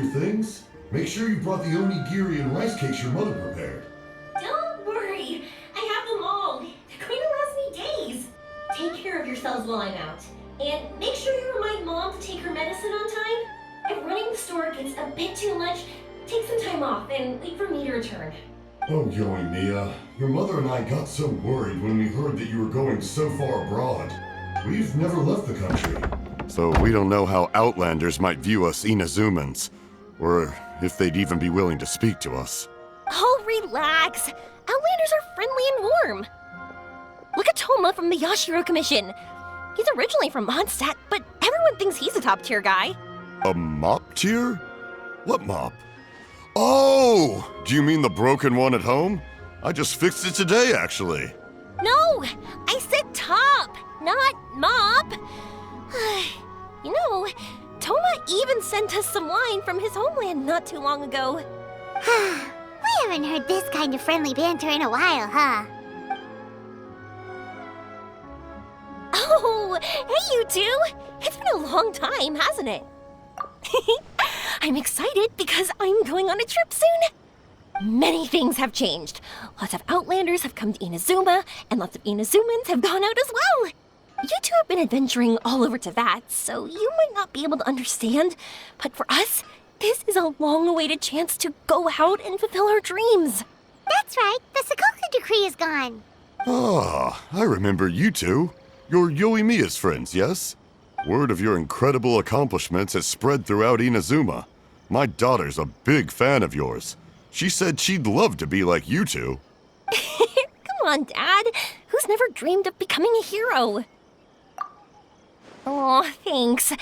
things? Make sure you brought the onigiri and rice cakes your mother prepared. Don't worry. I have them all. They're going to last me days. Take care of yourselves while I'm out. And make sure you remind Mom to take her medicine on time. If running the store gets a bit too much, take some time off and wait for me to return. Oh, Yoimiya, your mother and I got so worried when we heard that you were going so far abroad. We've never left the country. So we don't know how Outlanders might view us Inazumans, or if they'd even be willing to speak to us. Oh, relax. Outlanders are friendly and warm. Look at Toma from the Yashiro Commission. He's originally from Mondstadt, but everyone thinks he's a top-tier guy. A mop tier? What mop? Oh! Do you mean the broken one at home? I just fixed it today, actually. No! I said top, not mop. You know, Toma even sent us some wine from his homeland not too long ago. We haven't heard this kind of friendly banter in a while, huh? Oh, hey you two! It's been a long time, hasn't it? I'm excited because I'm going on a trip soon. Many things have changed. Lots of Outlanders have come to Inazuma, and lots of Inazumans have gone out as well. You two have been adventuring all over Teyvat, so you might not be able to understand, but for us, this is a long-awaited chance to go out and fulfill our dreams. That's right, the Sakoku decree is gone. Ah, I remember you two. You're Yoimiya's friends, yes? Word of your incredible accomplishments has spread throughout Inazuma. My daughter's a big fan of yours. She said she'd love to be like you two. Come on, Dad. Who's never dreamed of becoming a hero? Oh, thanks.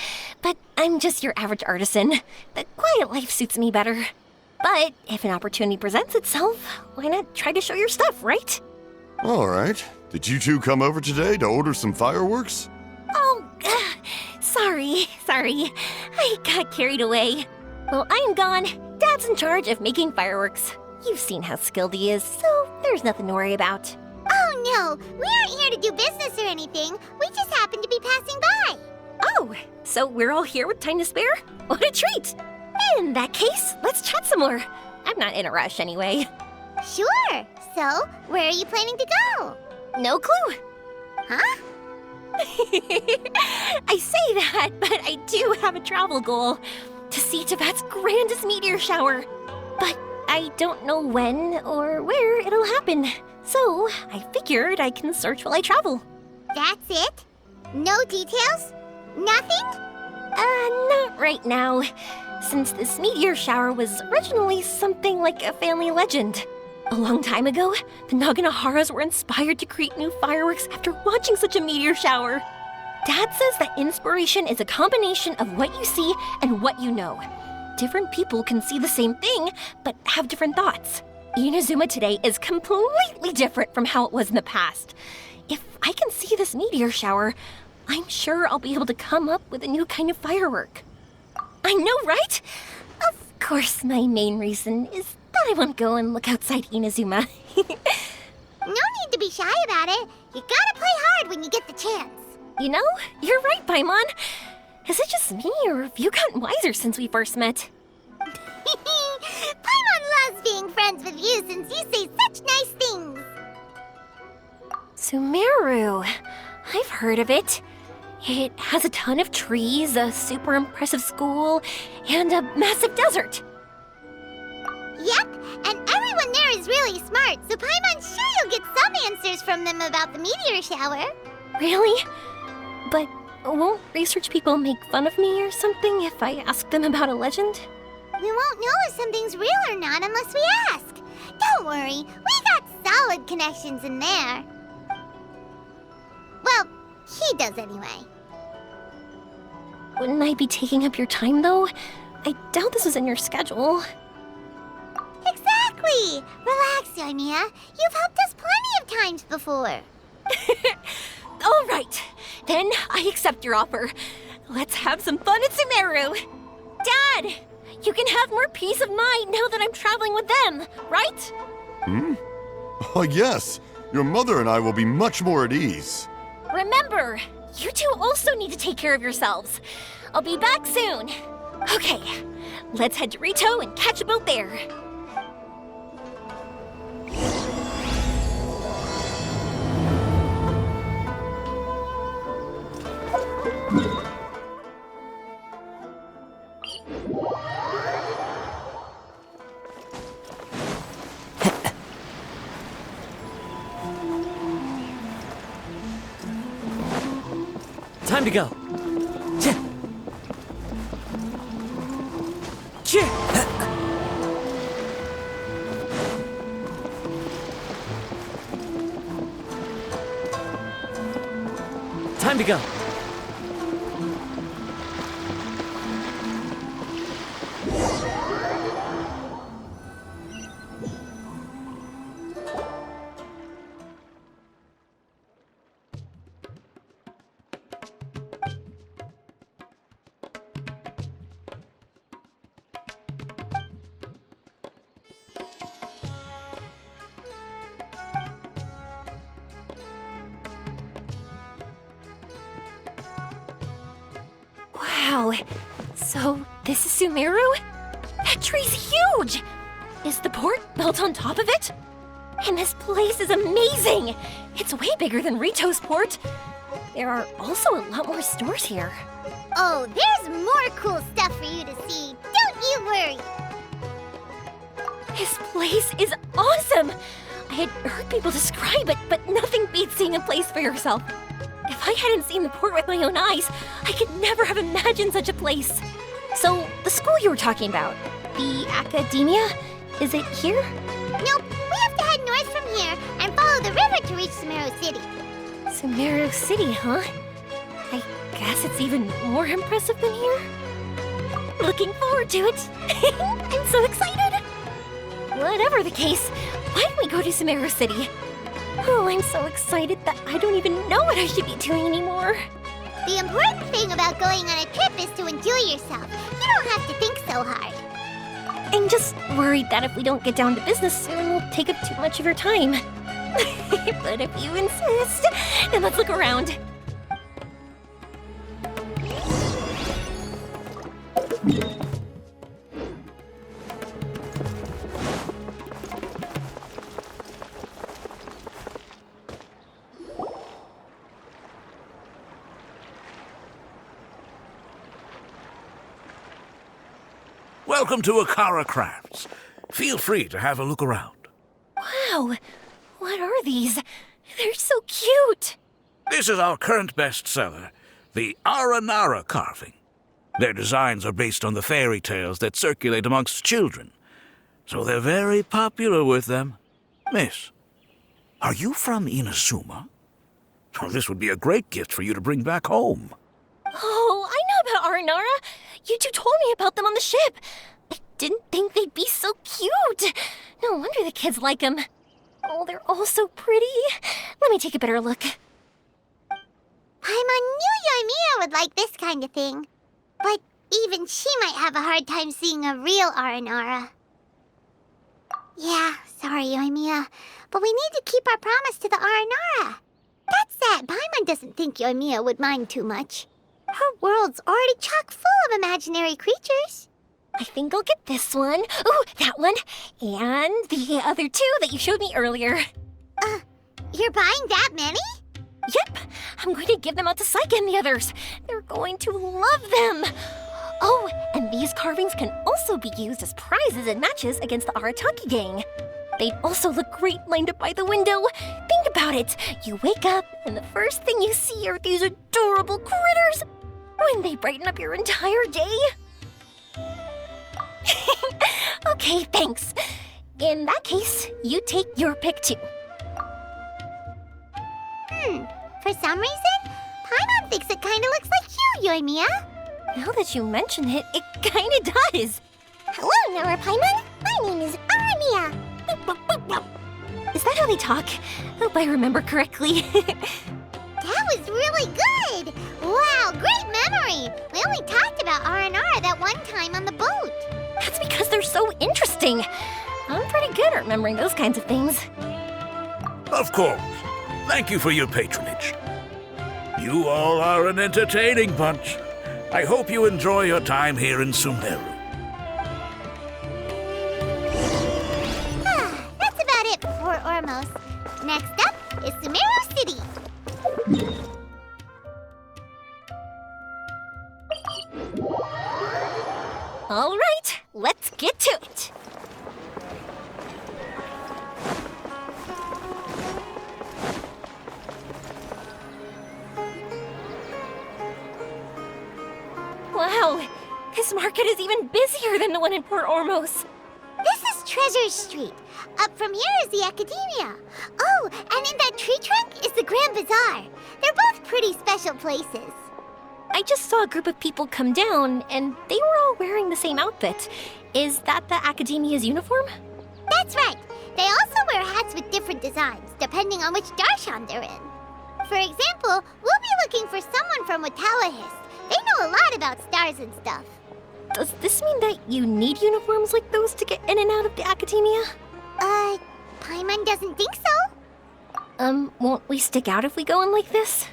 But I'm just your average artisan. The quiet life suits me better. But if an opportunity presents itself, why not try to show your stuff, right? All right. Did you two come over today to order some fireworks? Oh, sorry. I got carried away. Well, I'm gone. Dad's in charge of making fireworks. You've seen how skilled he is, so there's nothing to worry about. Oh no, we aren't here to do business or anything. We just happen to be passing by. Oh, so we're all here with time to spare? What a treat! In that case, let's chat some more. I'm not in a rush anyway. Sure. So, where are you planning to go? No clue. Huh? I say that, but I do have a travel goal. To see Teyvat's grandest meteor shower. But I don't know when or where it'll happen. So, I figured I can search while I travel. That's it? No details? Nothing? Not right now. Since this meteor shower was originally something like a family legend. A long time ago, the Naganaharas were inspired to create new fireworks after watching such a meteor shower. Dad says that inspiration is a combination of what you see and what you know. Different people can see the same thing, but have different thoughts. Inazuma today is completely different from how it was in the past. If I can see this meteor shower, I'm sure I'll be able to come up with a new kind of firework. I know, right? Of course, my main reason is that I want to go and look outside Inazuma. No need to be shy about it. You gotta play hard when you get the chance. You know, you're right, Paimon. Is it just me, or have you gotten wiser since we first met? Paimon loves being friends with you since you say such nice things. Sumeru. I've heard of it. It has a ton of trees, a super impressive school, and a massive desert. Yep, and everyone there is really smart, so Paimon's sure you'll get some answers from them about the meteor shower. Really? But won't research people make fun of me or something if I ask them about a legend? We won't know if something's real or not unless we ask. Don't worry, we got solid connections in there. Well, he does anyway. Wouldn't I be taking up your time, though? I doubt this was in your schedule. Exactly! Relax, Yoimiya. You've helped us plenty of times before. All right, then I accept your offer. Let's have some fun at Sumeru. Dad, you can have more peace of mind now that I'm traveling with them, right? Oh, yes. Your mother and I will be much more at ease. Remember, you two also need to take care of yourselves. I'll be back soon. Okay, let's head to Rito and catch a boat there. Time to go. Time to go. Wow, so this is Sumeru? That tree's huge! Is the port built on top of it? And this place is amazing! It's way bigger than Rito's port. There are also a lot more stores here. Oh, there's more cool stuff for you to see. Don't you worry. This place is awesome! I had heard people describe it, but nothing beats seeing a place for yourself. If I hadn't seen the port with my own eyes, I could never have imagined such a place. So, the school you were talking about, the academia, is it here? Nope, we have to head north from here and follow the river to reach Sumeru City. Sumeru City, huh? I guess it's even more impressive than here. Looking forward to it. I'm so excited. Whatever the case, why don't we go to Sumeru City? Oh, I'm so excited that I don't even know what I should be doing anymore. The important thing about going on a trip is to enjoy yourself. You don't have to think so hard. I'm just worried that if we don't get down to business soon, we'll take up too much of your time. But if you insist, then let's look around. Welcome to Akara Crafts. Feel free to have a look around. Wow, what are these? They're so cute. This is our current bestseller, the Aranara carving. Their designs are based on the fairy tales that circulate amongst children, so they're very popular with them. Miss, are you from Inazuma? Oh, this would be a great gift for you to bring back home. Oh, I know about Aranara. You two told me about them on the ship. I didn't think they'd be so cute. No wonder the kids like them. Oh, they're all so pretty. Let me take a better look. Paimon knew Yoimiya would like this kind of thing. But even she might have a hard time seeing a real Aranara. Yeah, sorry, Yoimiya, but we need to keep our promise to the Aranara. That said, Paimon doesn't think Yoimiya would mind too much. Her world's already chock full of imaginary creatures. I think I'll get this one. Ooh, that one. And the other two that you showed me earlier. You're buying that many? Yep, I'm going to give them out to Saika and the others. They're going to love them. Oh, and these carvings can also be used as prizes in matches against the Arataki gang. They'd also look great lined up by the window. Think about it. You wake up, and the first thing you see are these adorable critters. Wouldn't they brighten up your entire day? Okay, thanks. In that case, you take your pick too. For some reason, Paimon thinks it kinda looks like you, Yoimiya. Now that you mention it, it kinda does. Hello, Nora Paimon. My name is Yoimiya. Is that how they talk? Hope I remember correctly. That was really good! Wow, great memory! We only talked about Aranara that one time on the boat. That's because they're so interesting. I'm pretty good at remembering those kinds of things. Of course. Thank you for your patronage. You all are an entertaining bunch. I hope you enjoy your time here in Sumeru. That's about it for Ormos. Next up is Sumeru City. All right, let's get to it. Wow, this market is even busier than the one in Port Ormos. This is Treasure Street. Up from here is the Academia. Oh, and in that tree trunk is the Grand Bazaar. They're both pretty special places. I just saw a group of people come down, and they were all wearing the same outfit. Is that the Academia's uniform? That's right. They also wear hats with different designs, depending on which darshan they're in. For example, we'll be looking for someone from Watawahist. They know a lot about stars and stuff. Does this mean that you need uniforms like those to get in and out of the Academia? Paimon doesn't think so. Won't we stick out if we go in like this?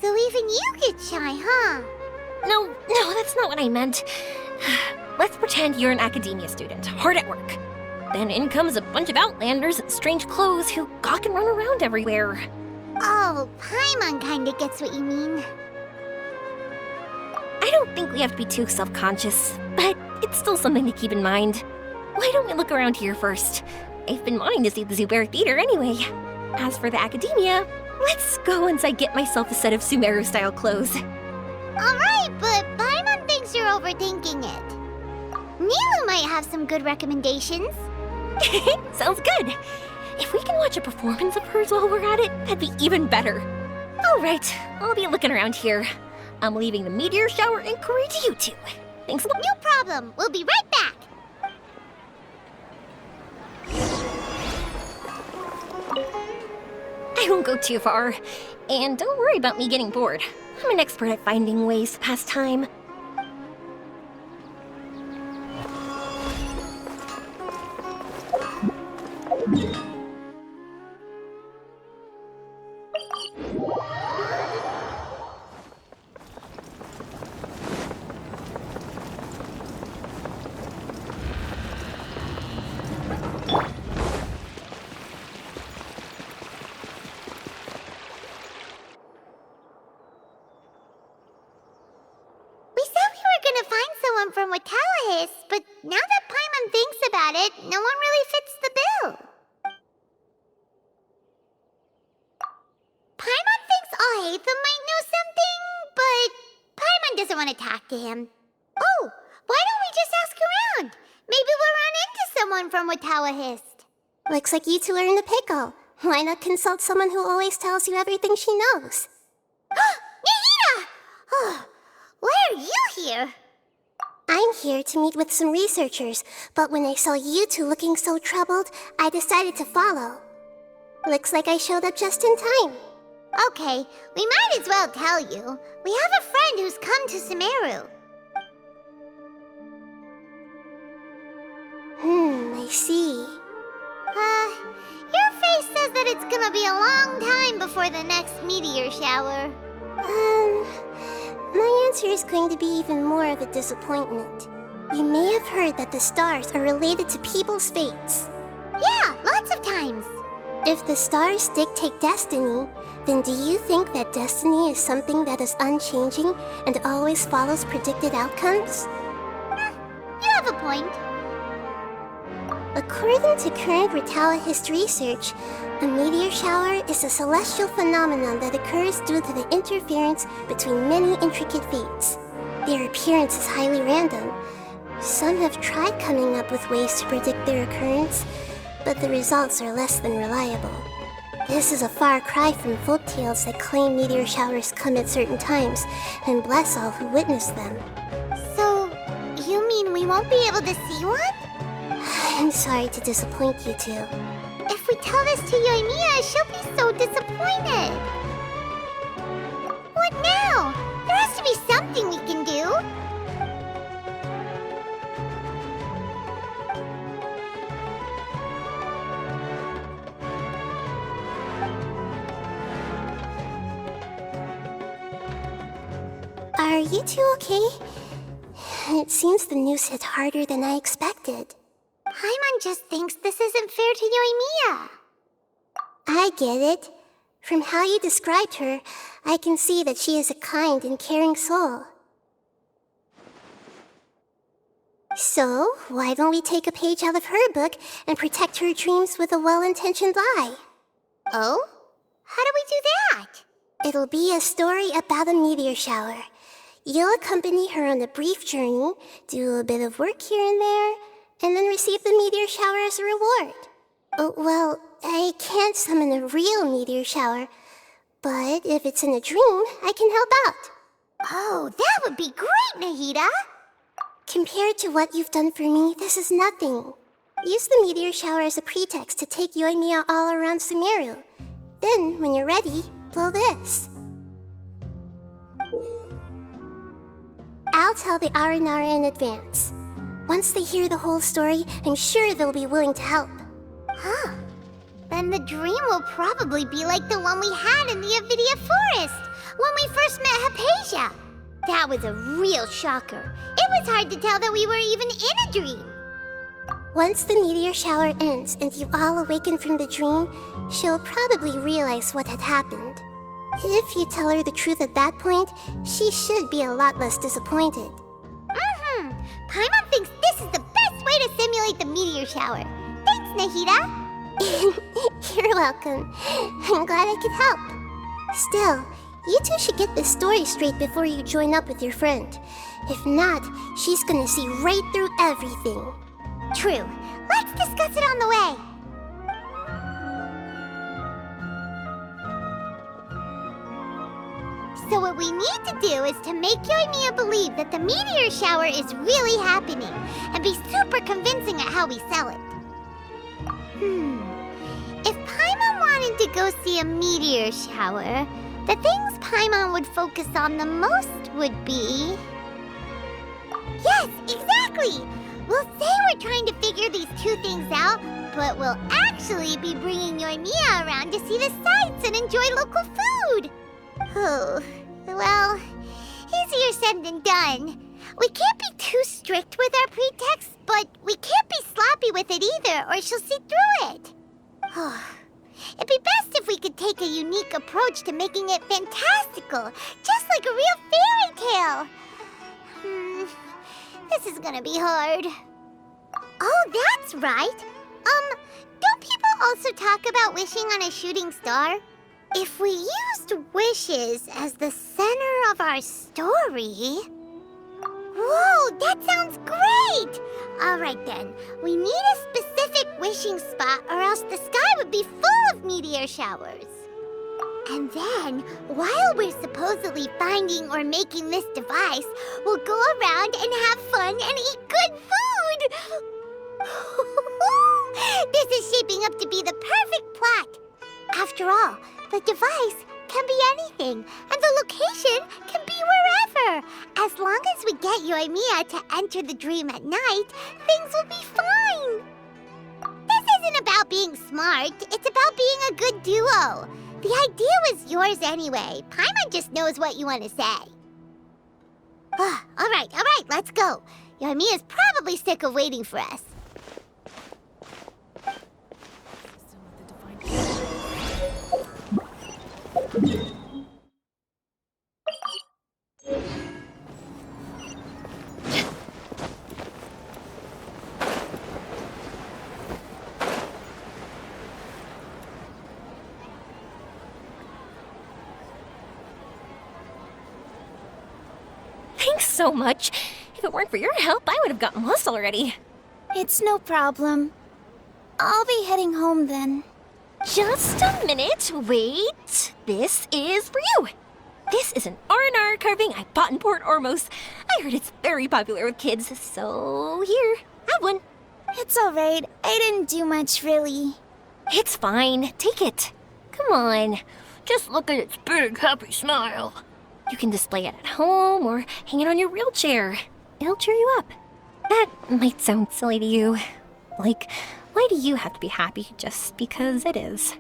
So even you get shy, huh? No, that's not what I meant. Let's pretend you're an Academia student, hard at work. Then in comes a bunch of Outlanders in strange clothes who gawk and run around everywhere. Oh, Paimon kinda gets what you mean. I don't think we have to be too self-conscious, but it's still something to keep in mind. Why don't we look around here first? I've been wanting to see the Zubair Theater anyway. As for the Academia, let's go once I get myself a set of Sumeru-style clothes. Alright, but Paimon thinks you're overthinking it. Nilu might have some good recommendations. Sounds good. If we can watch a performance of hers while we're at it, that'd be even better. Alright, I'll be looking around here. I'm leaving the meteor shower inquiry to you two. Thanks a lot. No problem. We'll be right back. I won't go too far. And don't worry about me getting bored. I'm an expert at finding ways to pass time. From Watawahist, but now that Paimon thinks about it, no one really fits the bill. Paimon thinks all Hatham might know something, but Paimon doesn't want to talk to him. Oh, why don't we just ask around? Maybe we'll run into someone from Watawahist. Looks like you two are in the pickle. Why not consult someone who always tells you everything she knows? Nahida! Oh, why are you here? I'm here to meet with some researchers, but when I saw you two looking so troubled, I decided to follow. Looks like I showed up just in time. Okay, we might as well tell you. We have a friend who's come to Sumeru. I see. Your face says that it's gonna be a long time before the next meteor shower. My answer is going to be even more of a disappointment. You may have heard that the stars are related to people's fates. Yeah, lots of times. If the stars dictate destiny, then do you think that destiny is something that is unchanging and always follows predicted outcomes? You have a point. According to current Watawahist research, a meteor shower is a celestial phenomenon that occurs due to the interference between many intricate fates. Their appearance is highly random. Some have tried coming up with ways to predict their occurrence, but the results are less than reliable. This is a far cry from folktales that claim meteor showers come at certain times and bless all who witness them. So, you mean we won't be able to see one? I'm sorry to disappoint you two. If we tell this to Yoimiya, she'll be so disappointed. What now? There has to be something we can do. Are you two okay? It seems the news hit harder than I expected. Paimon just thinks this isn't fair to Yoimiya. I get it. From how you described her, I can see that she is a kind and caring soul. So, why don't we take a page out of her book and protect her dreams with a well-intentioned lie? Oh? How do we do that? It'll be a story about a meteor shower. You'll accompany her on a brief journey, do a bit of work here and there, and then receive the meteor shower as a reward. Oh, well, I can't summon a real meteor shower, but if it's in a dream, I can help out. Oh, that would be great, Nahida! Compared to what you've done for me, this is nothing. Use the meteor shower as a pretext to take Yoimiya all around Sumeru. Then, when you're ready, blow this. I'll tell the Aranara in advance. Once they hear the whole story, I'm sure they'll be willing to help. Huh. Then the dream will probably be like the one we had in the Avidia Forest, when we first met Hypatia. That was a real shocker. It was hard to tell that we were even in a dream. Once the meteor shower ends and you all awaken from the dream, she'll probably realize what had happened. If you tell her the truth at that point, she should be a lot less disappointed. Paimon thinks this is the best way to simulate the meteor shower. Thanks, Nahida. You're welcome. I'm glad I could help. Still, you two should get this story straight before you join up with your friend. If not, she's gonna see right through everything. True. Let's discuss it on the way. So what we need to do is to make Yoimiya believe that the meteor shower is really happening, and be super convincing at how we sell it. If Paimon wanted to go see a meteor shower, the things Paimon would focus on the most would be... Yes, exactly! We'll say we're trying to figure these two things out, but we'll actually be bringing Yoimiya around to see the sights and enjoy local food. Oh, well, easier said than done. We can't be too strict with our pretext, but we can't be sloppy with it either, or she'll see through it. It'd be best if we could take a unique approach to making it fantastical, just like a real fairy tale. This is gonna be hard. Oh, that's right. Don't people also talk about wishing on a shooting star? If we used wishes as the center of our story... Whoa, that sounds great! Alright then, we need a specific wishing spot or else the sky would be full of meteor showers. And then, while we're supposedly finding or making this device, we'll go around and have fun and eat good food! This is shaping up to be the perfect plot. After all, the device can be anything, and the location can be wherever. As long as we get Yoimiya to enter the dream at night, things will be fine. This isn't about being smart, it's about being a good duo. The idea was yours anyway. Paimon just knows what you want to say. All right, let's go. Yoimiya's probably sick of waiting for us. Thanks so much. If it weren't for your help, I would have gotten lost already. It's no problem. I'll be heading home then. Just a minute, wait. This is for you. This is an R&R carving I bought in Port Ormos. I heard it's very popular with kids, so here, have one. It's alright. I didn't do much, really. It's fine, take it. Come on, just look at its big, happy smile. You can display it at home or hang it on your wheelchair. It'll cheer you up. That might sound silly to you. Like, why do you have to be happy just because it is?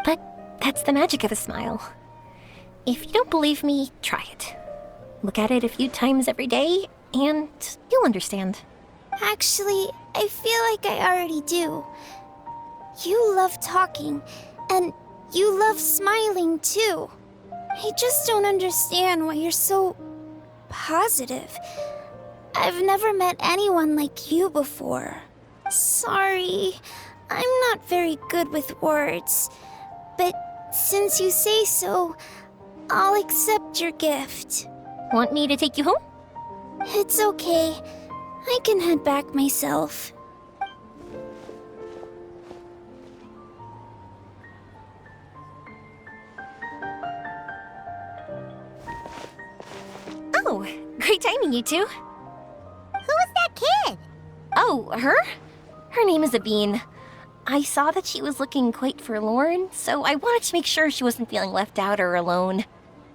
But that's the magic of a smile. If you don't believe me, try it. Look at it a few times every day, and you'll understand. Actually, I feel like I already do. You love talking, and you love smiling too. I just don't understand why you're so positive. I've never met anyone like you before. Sorry, I'm not very good with words. But since you say so, I'll accept your gift. Want me to take you home? It's okay. I can head back myself. Oh, great timing, you two. Who was that kid? Oh, her? Her name is Abine. I saw that she was looking quite forlorn, so I wanted to make sure she wasn't feeling left out or alone.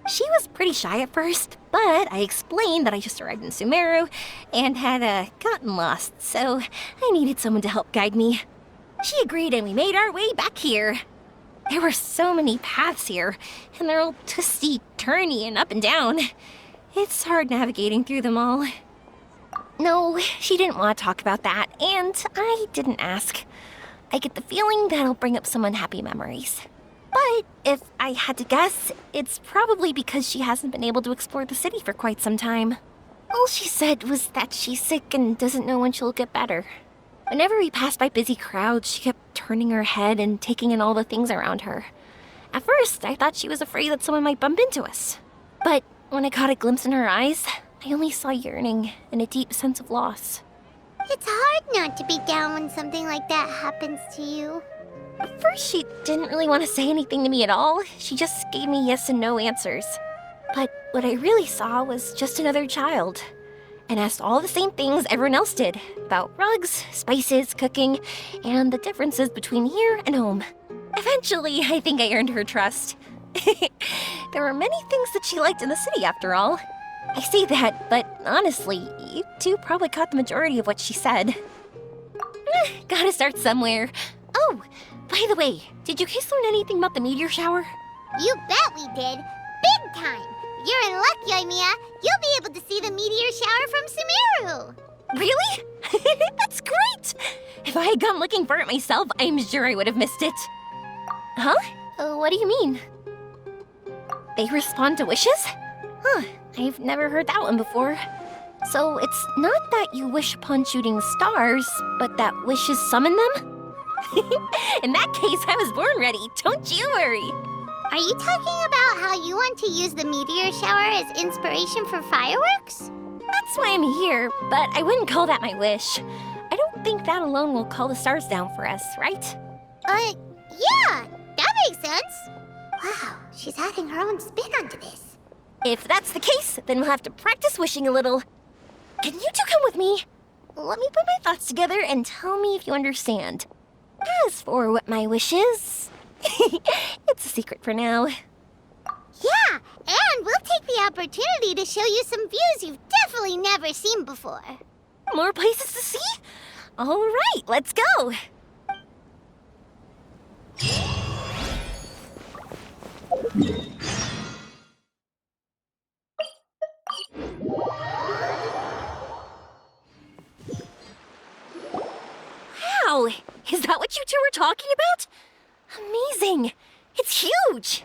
She was pretty shy at first, but I explained that I just arrived in Sumeru and had gotten lost, so I needed someone to help guide me. She agreed and we made our way back here. There were so many paths here, and they're all twisty, turny, and up and down. It's hard navigating through them all. No, she didn't want to talk about that, and I didn't ask. I get the feeling that'll bring up some unhappy memories. But if I had to guess, it's probably because she hasn't been able to explore the city for quite some time. All she said was that she's sick and doesn't know when she'll get better. Whenever we passed by busy crowds, she kept turning her head and taking in all the things around her. At first, I thought she was afraid that someone might bump into us. But when I caught a glimpse in her eyes, I only saw yearning and a deep sense of loss. It's hard not to be down when something like that happens to you. At first, she didn't really want to say anything to me at all. She just gave me yes and no answers. But what I really saw was just another child, and asked all the same things everyone else did about rugs, spices, cooking, and the differences between here and home. Eventually, I think I earned her trust. There were many things that she liked in the city, after all. I say that, but honestly, you two probably caught the majority of what she said. Gotta start somewhere. Oh, by the way, did you guys learn anything about the meteor shower? You bet we did. Big time. You're in luck, Yoimiya. You'll be able to see the meteor shower from Sumeru. Really? That's great! If I had gone looking for it myself, I'm sure I would have missed it. Huh? What do you mean? They respond to wishes? Huh, I've never heard that one before. So it's not that you wish upon shooting stars, but that wishes summon them? In that case, I was born ready. Don't you worry. Are you talking about how you want to use the meteor shower as inspiration for fireworks? That's why I'm here, but I wouldn't call that my wish. I don't think that alone will call the stars down for us, right? Yeah, that makes sense. Wow, she's adding her own spin onto this. If that's the case, then we'll have to practice wishing a little. Can you two come with me? Let me put my thoughts together and tell me if you understand. As for what my wish is, it's a secret for now. Yeah, and we'll take the opportunity to show you some views you've definitely never seen before. More places to see? All right, let's go. Wow, is that what you two were talking about? Amazing! It's huge!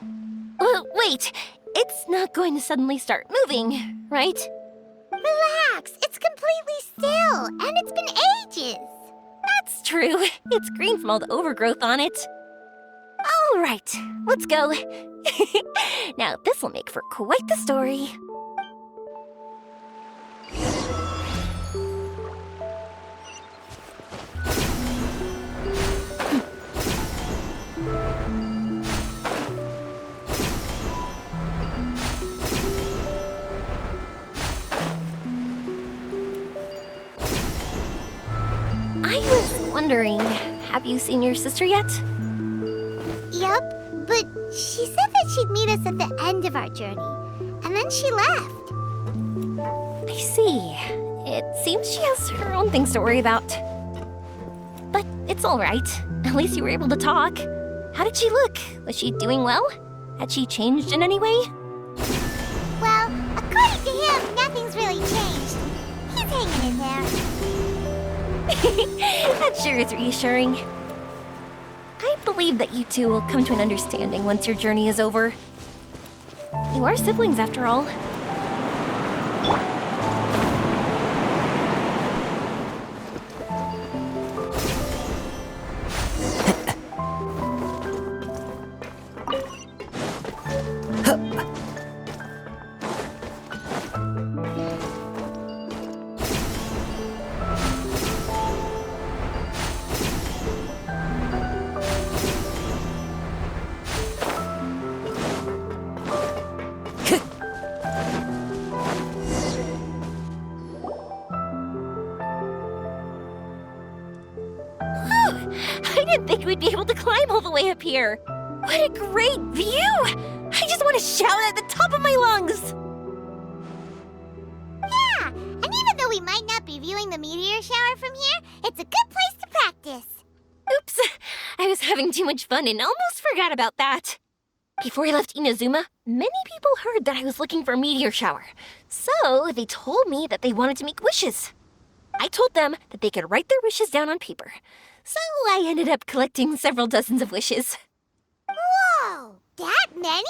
Wait, it's not going to suddenly start moving, right? Relax, it's completely still, and it's been ages. That's true. It's green from all the overgrowth on it. All right, let's go. Now, this will make for quite the story. I was wondering, have you seen your sister yet? Yup, but she said that she'd meet us at the end of our journey, and then she left. I see. It seems she has her own things to worry about. But it's all right. At least you were able to talk. How did she look? Was she doing well? Had she changed in any way? Well, according to him, nothing's really changed. He's hanging in there. That sure is reassuring. I believe that you two will come to an understanding once your journey is over. You are siblings, after all. I didn't think we'd be able to climb all the way up here. What a great view! I just want to shout at the top of my lungs! Yeah, and even though we might not be viewing the meteor shower from here, it's a good place to practice. Oops, I was having too much fun and almost forgot about that. Before I left Inazuma, many people heard that I was looking for a meteor shower. So they told me that they wanted to make wishes. I told them that they could write their wishes down on paper. So I ended up collecting several dozens of wishes. Whoa, that many?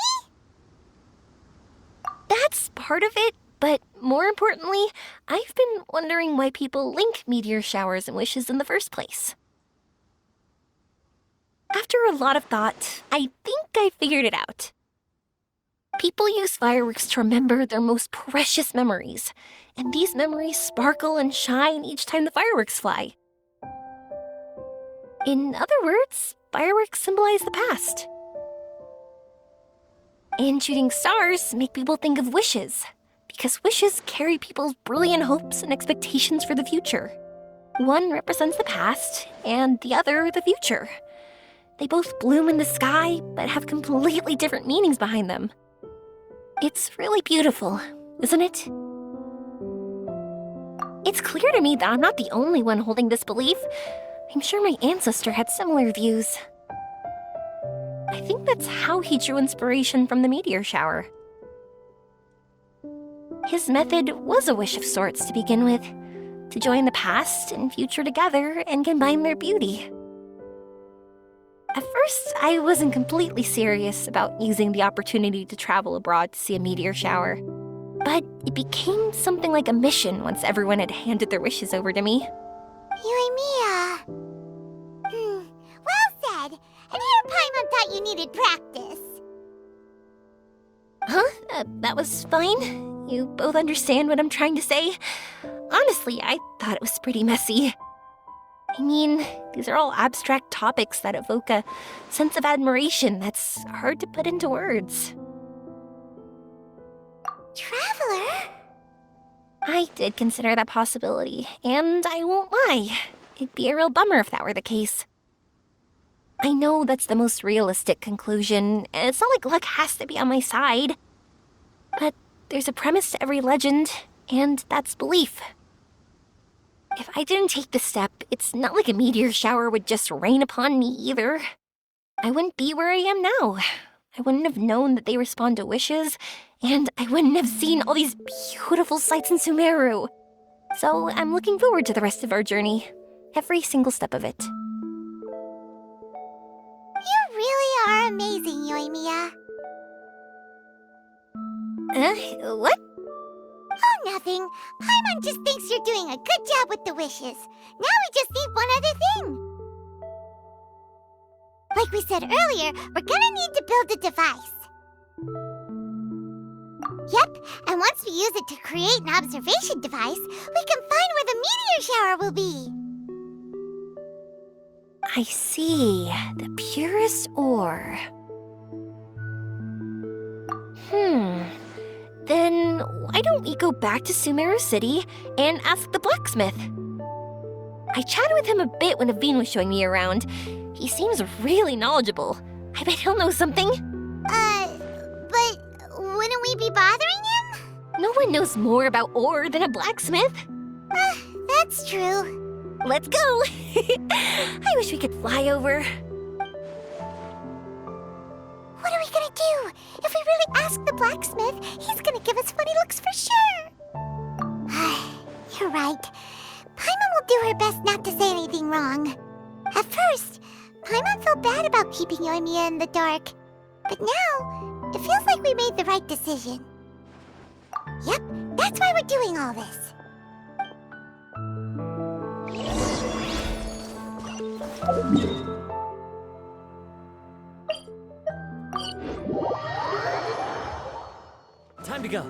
That's part of it, but more importantly, I've been wondering why people link meteor showers and wishes in the first place. After a lot of thought, I think I figured it out. People use fireworks to remember their most precious memories, and these memories sparkle and shine each time the fireworks fly. In other words, fireworks symbolize the past. And shooting stars make people think of wishes, because wishes carry people's brilliant hopes and expectations for the future. One represents the past, and the other the future. They both bloom in the sky, but have completely different meanings behind them. It's really beautiful, isn't it? It's clear to me that I'm not the only one holding this belief. I'm sure my ancestor had similar views. I think that's how he drew inspiration from the meteor shower. His method was a wish of sorts to begin with, to join the past and future together and combine their beauty. At first, I wasn't completely serious about using the opportunity to travel abroad to see a meteor shower, but it became something like a mission once everyone had handed their wishes over to me. Yoimiya. Well said. And here Paimon thought you needed practice. Huh? That was fine. You both understand what I'm trying to say? Honestly, I thought it was pretty messy. I mean, these are all abstract topics that evoke a sense of admiration that's hard to put into words. Traveler? I did consider that possibility, and I won't lie. It'd be a real bummer if that were the case. I know that's the most realistic conclusion, and it's not like luck has to be on my side. But there's a premise to every legend, and that's belief. If I didn't take the step, it's not like a meteor shower would just rain upon me either. I wouldn't be where I am now. I wouldn't have known that they respond to wishes, and I wouldn't have seen all these beautiful sights in Sumeru. So I'm looking forward to the rest of our journey. Every single step of it. You really are amazing, Yoimiya. What? Oh, nothing. Paimon just thinks you're doing a good job with the wishes. Now we just need one other thing. Like we said earlier, we're gonna need to build a device. Yep, and once we use it to create an observation device, we can find where the meteor shower will be. I see. The purest ore. Then why don't we go back to Sumeru City and ask the blacksmith? I chatted with him a bit when Aveen was showing me around. He seems really knowledgeable. I bet he'll know something. But wouldn't we be bothering him? No one knows more about ore than a blacksmith. That's true. Let's go. I wish we could fly over. What are we gonna do? If we really ask the blacksmith, he's gonna give us funny looks for sure. felt bad about keeping Yoimiya in the dark. But now, it feels like we made the right decision. Yep, that's why we're doing all this. Time to go.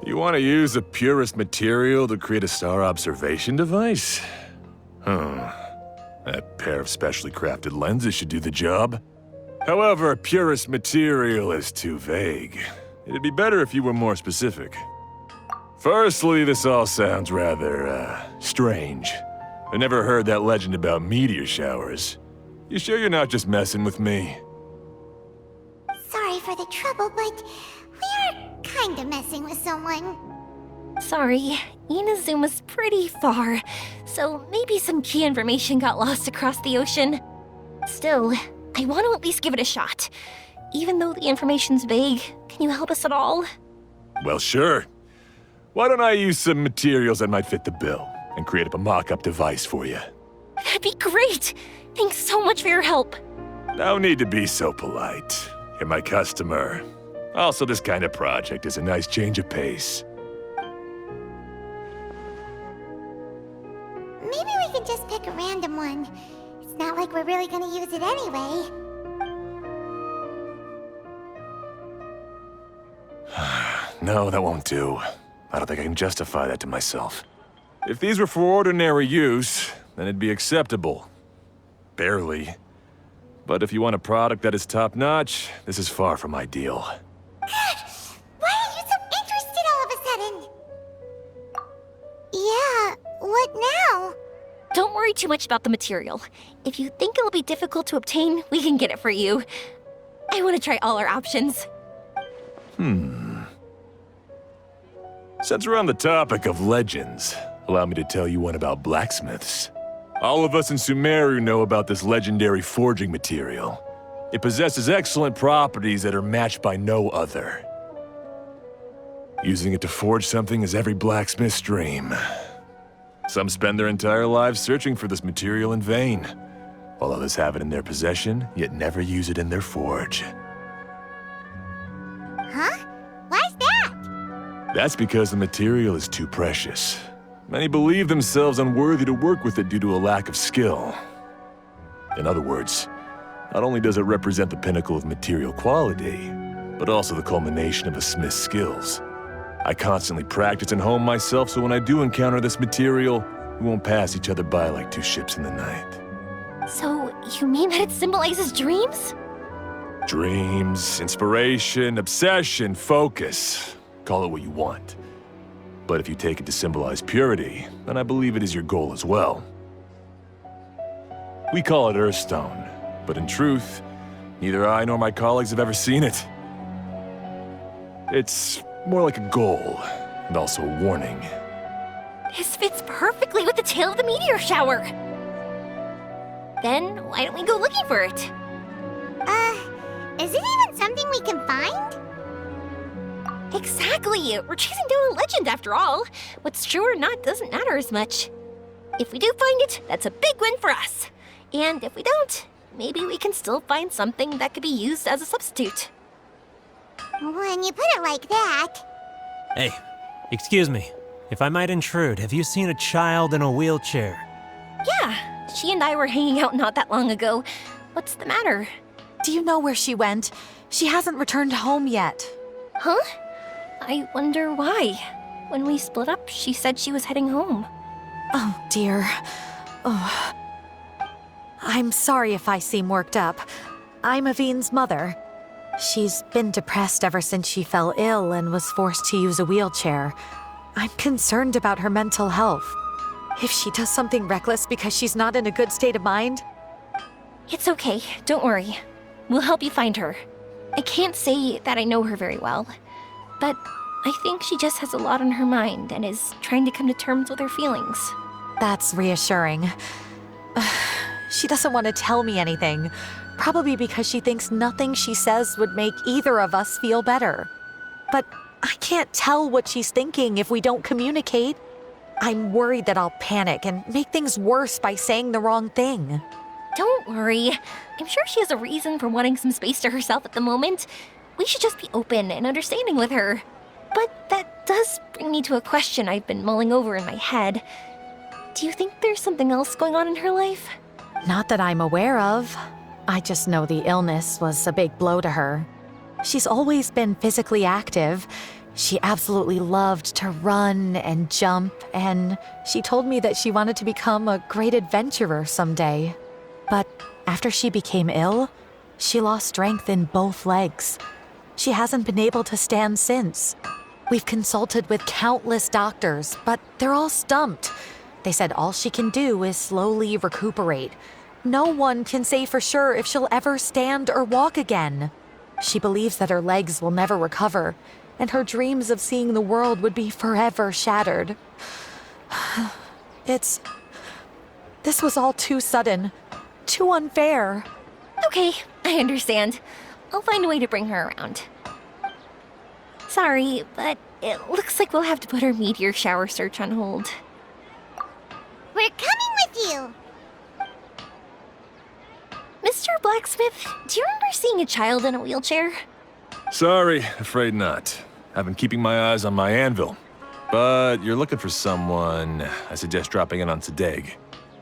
You want to use the purest material to create a star observation device? That pair of specially crafted lenses should do the job. However, purest material is too vague. It'd be better if you were more specific. Firstly, this all sounds rather, strange. I never heard that legend about meteor showers. You sure you're not just messing with me? Sorry for the trouble, but we are kinda messing with someone. Sorry, Inazuma's pretty far, so maybe some key information got lost across the ocean. Still, I want to at least give it a shot. Even though the information's vague, can you help us at all? Well, sure. Why don't I use some materials that might fit the bill and create up a mock-up device for you? That'd be great! Thanks so much for your help. No need to be so polite. You're my customer. Also, this kind of project is a nice change of pace. Maybe we can just pick a random one. It's not like we're really gonna use it anyway. No, that won't do. I don't think I can justify that to myself. If these were for ordinary use, then it'd be acceptable. Barely. But if you want a product that is top-notch, this is far from ideal. Why are you so interested all of a sudden? Yeah, what now? Don't worry too much about the material. If you think it'll be difficult to obtain, we can get it for you. I want to try all our options. Since we're on the topic of legends, allow me to tell you one about blacksmiths. All of us in Sumeru know about this legendary forging material. It possesses excellent properties that are matched by no other. Using it to forge something is every blacksmith's dream. Some spend their entire lives searching for this material in vain, while others have it in their possession, yet never use it in their forge. Huh? Why's that? That's because the material is too precious. Many believe themselves unworthy to work with it due to a lack of skill. In other words, not only does it represent the pinnacle of material quality, but also the culmination of a smith's skills. I constantly practice and hone myself, so when I do encounter this material, we won't pass each other by like two ships in the night. So, you mean that it symbolizes dreams? Dreams, inspiration, obsession, focus. Call it what you want. But if you take it to symbolize purity, then I believe it is your goal as well. We call it Earthstone, but in truth, neither I nor my colleagues have ever seen it. It's more like a goal, and also a warning. This fits perfectly with the tale of the meteor shower. Then, why don't we go looking for it? Is it even something we can find? Exactly! We're chasing down a legend after all. What's true or not doesn't matter as much. If we do find it, that's a big win for us. And if we don't, maybe we can still find something that could be used as a substitute. When you put it like that... Hey, excuse me. If I might intrude, have you seen a child in a wheelchair? Yeah, she and I were hanging out not that long ago. What's the matter? Do you know where she went? She hasn't returned home yet. Huh? I wonder why. When we split up, she said she was heading home. Oh, dear. Oh. I'm sorry if I seem worked up. I'm Avine's mother. She's been depressed ever since she fell ill and was forced to use a wheelchair. I'm concerned about her mental health. If she does something reckless because she's not in a good state of mind... It's okay, don't worry. We'll help you find her. I can't say that I know her very well, but I think she just has a lot on her mind and is trying to come to terms with her feelings. That's reassuring. She doesn't want to tell me anything, probably because she thinks nothing she says would make either of us feel better. But I can't tell what she's thinking if we don't communicate. I'm worried that I'll panic and make things worse by saying the wrong thing. Don't worry. I'm sure she has a reason for wanting some space to herself at the moment. We should just be open and understanding with her. But that does bring me to a question I've been mulling over in my head. Do you think there's something else going on in her life? Not that I'm aware of. I just know the illness was a big blow to her. She's always been physically active. She absolutely loved to run and jump, and she told me that she wanted to become a great adventurer someday. But after she became ill, she lost strength in both legs. She hasn't been able to stand since. We've consulted with countless doctors, but they're all stumped. They said all she can do is slowly recuperate. No one can say for sure if she'll ever stand or walk again. She believes that her legs will never recover, and her dreams of seeing the world would be forever shattered. This was all too sudden, too unfair. Okay, I understand. I'll find a way to bring her around. Sorry, but it looks like we'll have to put our meteor shower search on hold. We're coming with you! Mr. Blacksmith, do you remember seeing a child in a wheelchair? Sorry, afraid not. I've been keeping my eyes on my anvil. But you're looking for someone, I suggest dropping in on Sadeg.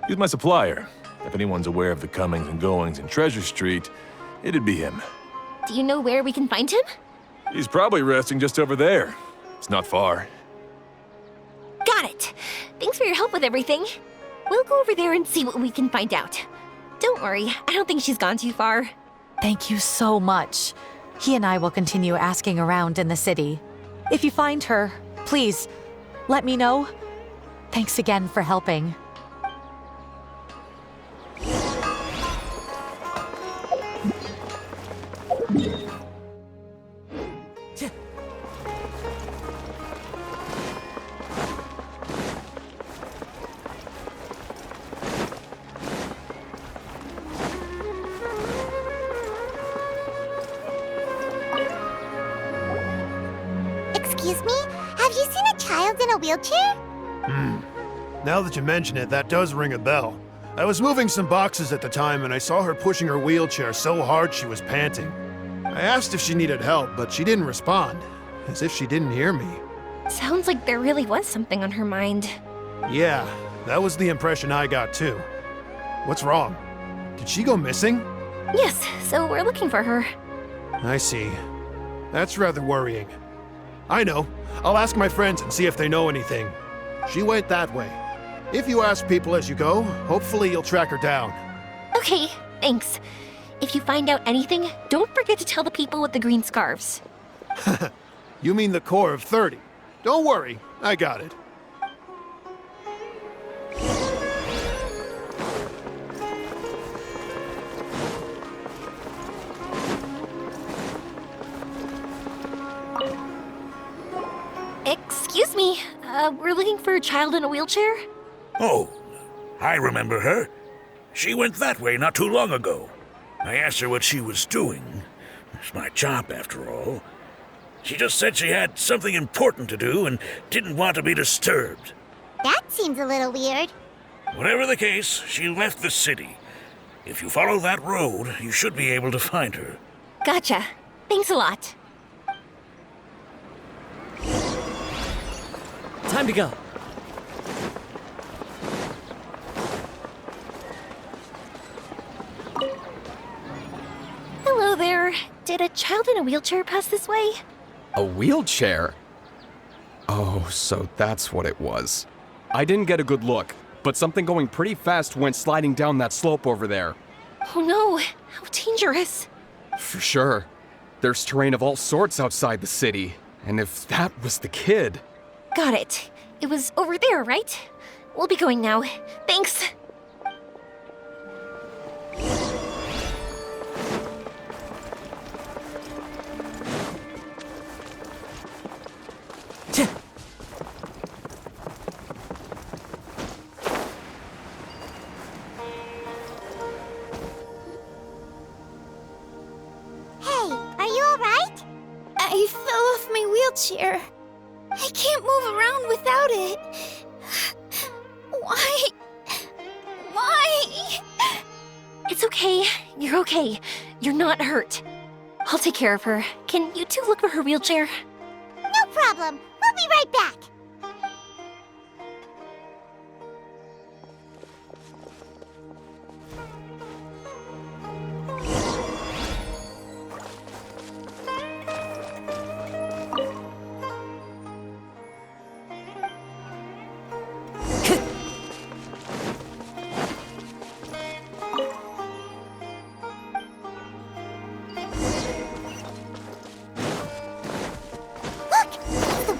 He's my supplier. If anyone's aware of the comings and goings in Treasure Street, it'd be him. Do you know where we can find him? He's probably resting just over there. It's not far. Got it. Thanks for your help with everything. We'll go over there and see what we can find out. Don't worry, I don't think she's gone too far. Thank you so much. He and I will continue asking around in the city. If you find her, please, let me know. Thanks again for helping. Excuse me? Have you seen a child in a wheelchair? Now that you mention it, that does ring a bell. I was moving some boxes at the time and I saw her pushing her wheelchair so hard she was panting. I asked if she needed help, but she didn't respond, as if she didn't hear me. Sounds like there really was something on her mind. Yeah, that was the impression I got too. What's wrong? Did she go missing? Yes, so we're looking for her. I see. That's rather worrying. I know. I'll ask my friends and see if they know anything. She went that way. If you ask people as you go, hopefully you'll track her down. Okay, thanks. If you find out anything, don't forget to tell the people with the green scarves. You mean the core of 30. Don't worry, I got it. Excuse me, we're looking for a child in a wheelchair? Oh, I remember her. She went that way not too long ago. I asked her what she was doing. It's my job, after all. She just said she had something important to do and didn't want to be disturbed. That seems a little weird. Whatever the case, she left the city. If you follow that road, you should be able to find her. Gotcha. Thanks a lot. Time to go. Hello there. Did a child in a wheelchair pass this way? A wheelchair? Oh, so that's what it was. I didn't get a good look, but something going pretty fast went sliding down that slope over there. Oh no, how dangerous. For sure. There's terrain of all sorts outside the city, and if that was the kid... Got it. It was over there, right? We'll be going now. Thanks. love my wheelchair. I can't move around without it. Why? Why? It's okay. You're okay. You're not hurt. I'll take care of her. Can you two look for her wheelchair? No problem. We'll be right back.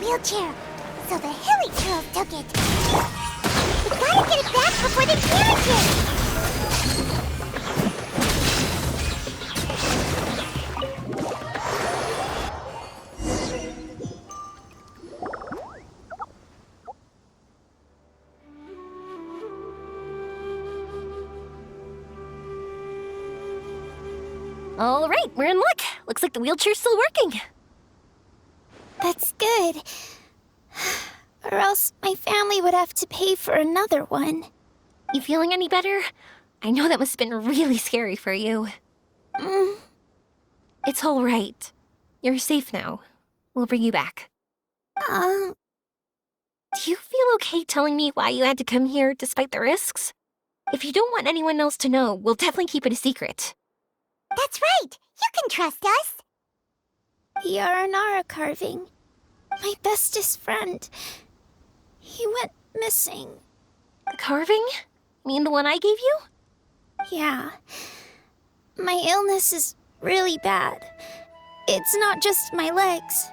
Wheelchair. So the hilly trolls took it. We gotta get it back before they damage it. All right, we're in luck. Looks like the wheelchair's still working. That's good. Or else my family would have to pay for another one. You feeling any better? I know that must have been really scary for you. It's all right. You're safe now. We'll bring you back. Do you feel okay telling me why you had to come here despite the risks? If you don't want anyone else to know, we'll definitely keep it a secret. That's right. You can trust us. The Aranara carving. My bestest friend. He went missing. The carving? You mean the one I gave you? Yeah. My illness is really bad. It's not just my legs.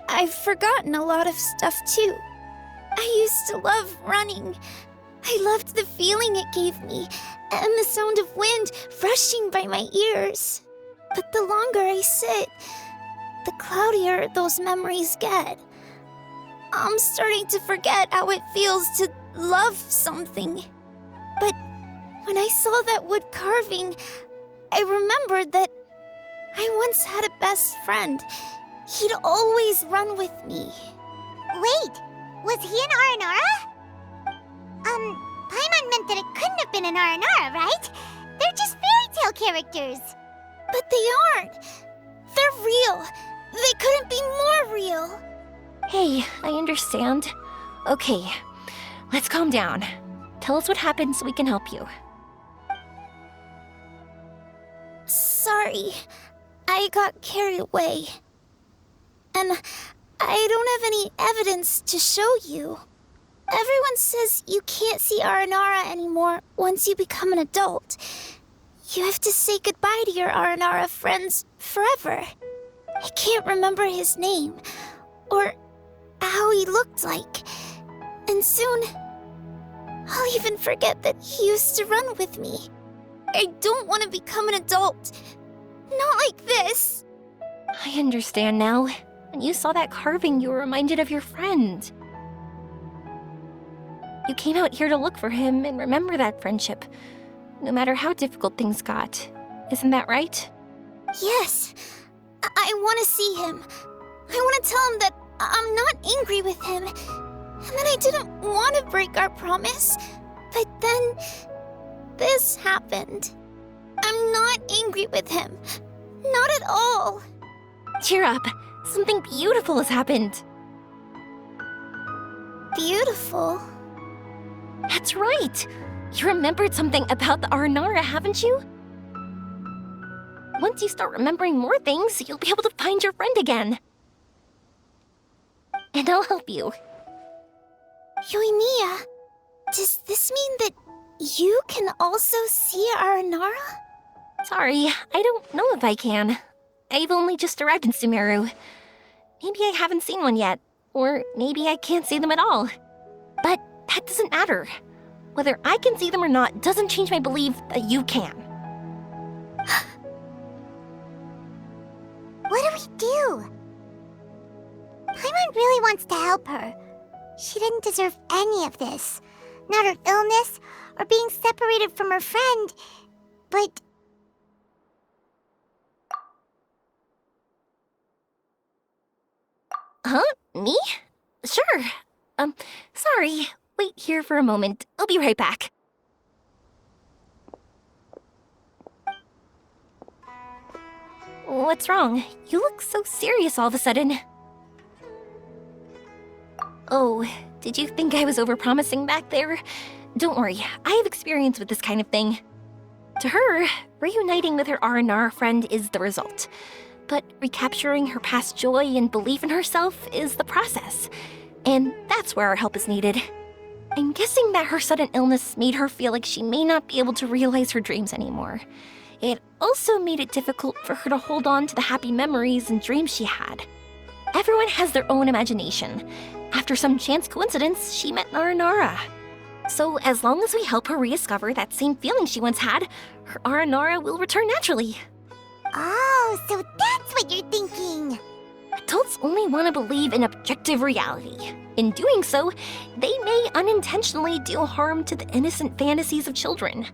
I've forgotten a lot of stuff too. I used to love running. I loved the feeling it gave me, and the sound of wind rushing by my ears. But the longer I sit, the cloudier those memories get. I'm starting to forget how it feels to love something. But when I saw that wood carving, I remembered that I once had a best friend. He'd always run with me. Wait, was he an Aranara? Paimon meant that it couldn't have been an Aranara, right? They're just fairy tale characters. But they aren't. They're real. They couldn't be more real. Hey, I understand. Okay, let's calm down. Tell us what happened so we can help you. Sorry, I got carried away. And I don't have any evidence to show you. Everyone says you can't see Aranara anymore once you become an adult. You have to say goodbye to your Aranara friends forever. I can't remember his name, or how he looked like. And soon, I'll even forget that he used to run with me. I don't want to become an adult. Not like this. I understand now. When you saw that carving, you were reminded of your friend. You came out here to look for him and remember that friendship, no matter how difficult things got. Isn't that right? Yes. I want to see him. I want to tell him that I'm not angry with him, and that I didn't want to break our promise. But then, this happened. I'm not angry with him. Not at all. Cheer up. Something beautiful has happened. Beautiful? That's right. You remembered something about the Aranara, haven't you? Once you start remembering more things, you'll be able to find your friend again. And I'll help you. Yoimiya, does this mean that you can also see Aranara? Sorry, I don't know if I can. I've only just arrived in Sumeru. Maybe I haven't seen one yet, or maybe I can't see them at all. But that doesn't matter. Whether I can see them or not doesn't change my belief that you can. What do we do? Paimon really wants to help her. She didn't deserve any of this. Not her illness, or being separated from her friend. But... Huh? Me? Sure. Sorry. Wait here for a moment. I'll be right back. What's wrong? You look so serious all of a sudden. Oh, did you think I was overpromising back there? Don't worry, I have experience with this kind of thing. To her, reuniting with her Aranara friend is the result. But recapturing her past joy and belief in herself is the process. And that's where our help is needed. I'm guessing that her sudden illness made her feel like she may not be able to realize her dreams anymore. It also made it difficult for her to hold on to the happy memories and dreams she had. Everyone has their own imagination. After some chance coincidence, she met Aranara. So as long as we help her rediscover that same feeling she once had, her Aranara will return naturally. Oh, so that's what you're thinking. Adults only want to believe in objective reality. In doing so, they may unintentionally do harm to the innocent fantasies of children.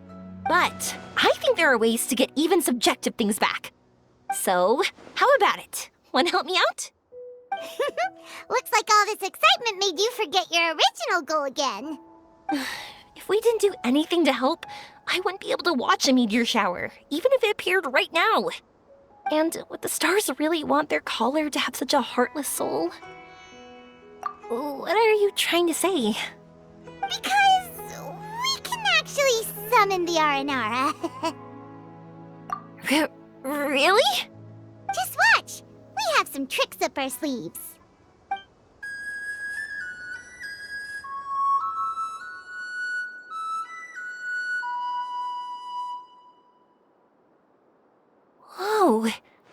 But I think there are ways to get even subjective things back. So, how about it? Want to help me out? Looks like all this excitement made you forget your original goal again. If we didn't do anything to help, I wouldn't be able to watch a meteor shower, even if it appeared right now. And would the stars really want their caller to have such a heartless soul? What are you trying to say? Because we can actually summon the Aranara. Really? Just watch. We have some tricks up our sleeves. Whoa,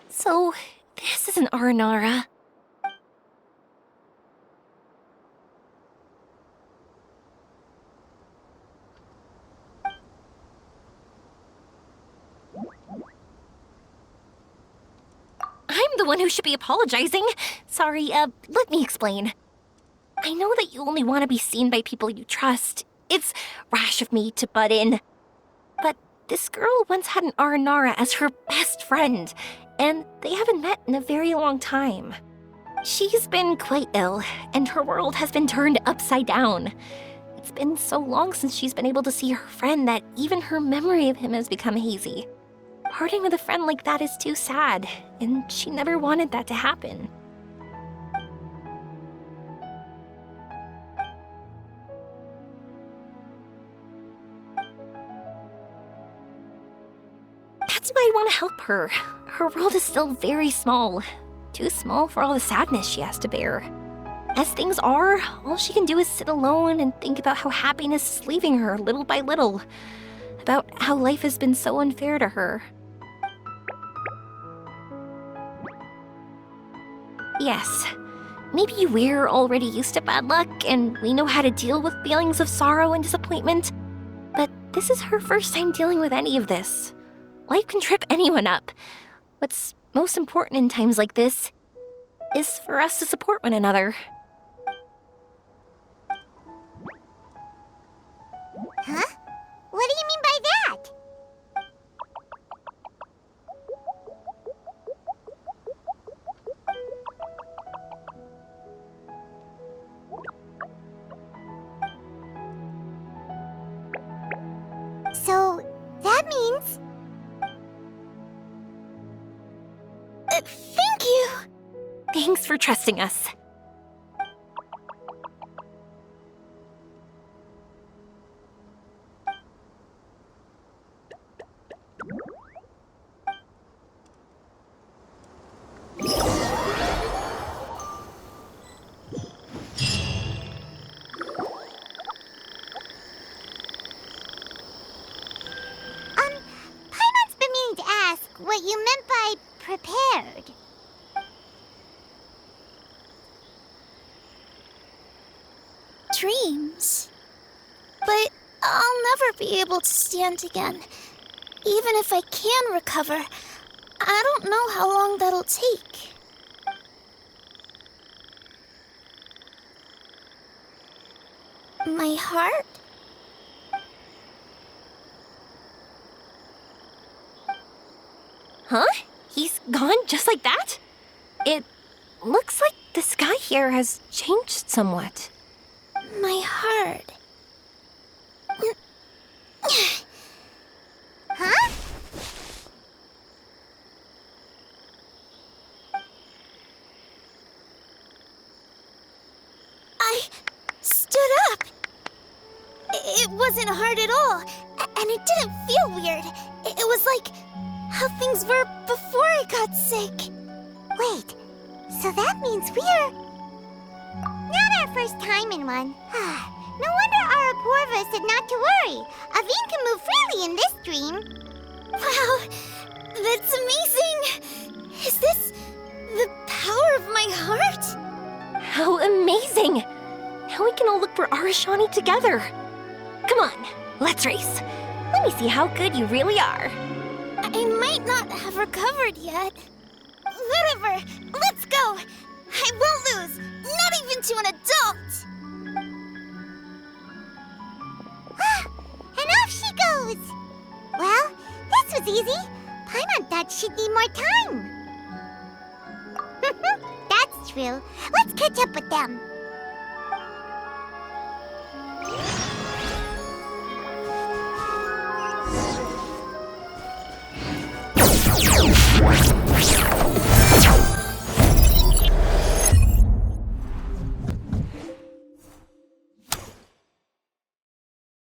so this is an Aranara. I'm the one who should be apologizing. Sorry, let me explain. I know that you only want to be seen by people you trust. It's rash of me to butt in. But this girl once had an Aranara as her best friend, and they haven't met in a very long time. She's been quite ill, and her world has been turned upside down. It's been so long since she's been able to see her friend that even her memory of him has become hazy. Parting with a friend like that is too sad, and she never wanted that to happen. That's why I want to help her. Her world is still very small. Too small for all the sadness she has to bear. As things are, all she can do is sit alone and think about how happiness is leaving her little by little. About how life has been so unfair to her. Yes, maybe we're already used to bad luck and we know how to deal with feelings of sorrow and disappointment. But this is her first time dealing with any of this. Life can trip anyone up. What's most important in times like this is for us to support one another. Huh? What do you mean by that? So, that means... Thank you! Thanks for trusting us. Paimon's been meaning to ask what you meant by prepared. Dreams. But I'll never be able to stand again. Even if I can recover, I don't know how long that'll take. My heart? Huh? He's gone just like that? It looks like the sky here has changed somewhat. My heart. Huh? I stood up. It wasn't hard at all, and it didn't feel weird. It was like how things were before I got sick. Wait, so that means we're... not our first time in one. No wonder Araporva said not to worry. Aveen can move freely in this dream. Wow, that's amazing! Is this the power of my heart? How amazing! Now we can all look for Arashani together. Come on, let's race. Let me see how good you really are. I might not have recovered yet. Whatever, let's go! I won't lose, not even to an adult! And off she goes! Well, this was easy. Paimon thought she'd need more time. That's true. Let's catch up with them.